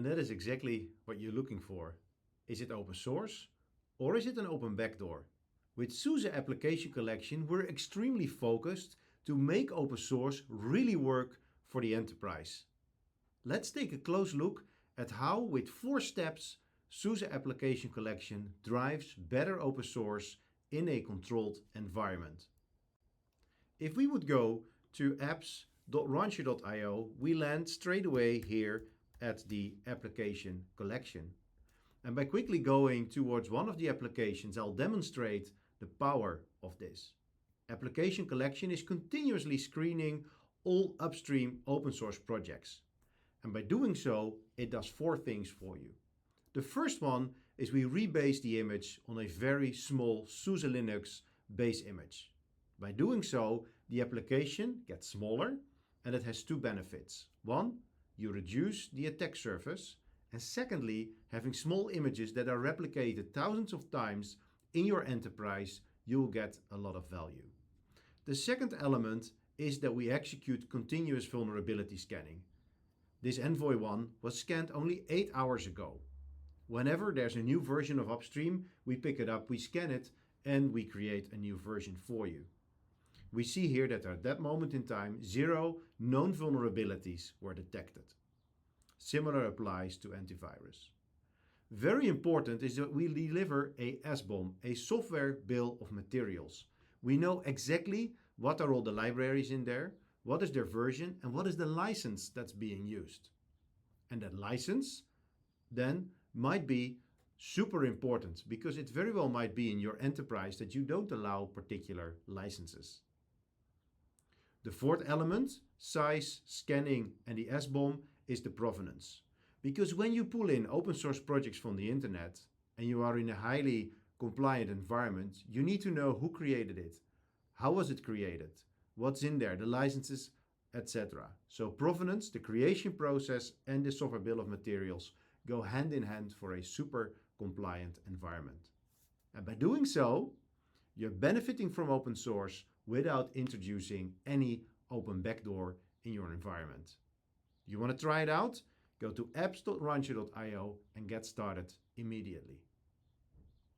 And that is exactly what you're looking for. Is it open source or is it an open backdoor? With SUSE Application Collection, we're extremely focused to make open source really work for the enterprise. Let's take a close look at how, with 4 steps, SUSE Application Collection drives better open source in a controlled environment. If we would go to apps.launcher.io, we land straight away here at the application collection. And by quickly going towards one of the applications, I'll demonstrate the power of this. Application Collection is continuously screening all upstream open source projects. And by doing so, it does 4 things for you. The first one is we rebase the image on a very small SUSE Linux base image. By doing so, the application gets smaller and it has 2 benefits. One, you reduce the attack surface, and secondly, having small images that are replicated thousands of times in your enterprise, you will get a lot of value. The second element is that we execute continuous vulnerability scanning. This Envoy 1 was scanned only 8 hours ago. Whenever there's a new version of upstream, we pick it up, we scan it, and we create a new version for you. We see here that at that moment in time, 0 known vulnerabilities were detected. Similar applies to antivirus. Very important is that we deliver a SBOM, a software bill of materials. We know exactly what are all the libraries in there, what is their version, and what is the license that's being used. And that license then might be super important because it very well might be in your enterprise that you don't allow particular licenses. The fourth element, size, scanning, and the SBOM, is the provenance. Because when you pull in open source projects from the internet and you are in a highly compliant environment, you need to know who created it, how was it created, what's in there, the licenses, etc. So provenance, the creation process, and the software bill of materials go hand in hand for a super compliant environment. And by doing so, you're benefiting from open source without introducing any open backdoor in your environment. You want to try it out? Go to apps.launcher.io and get started immediately.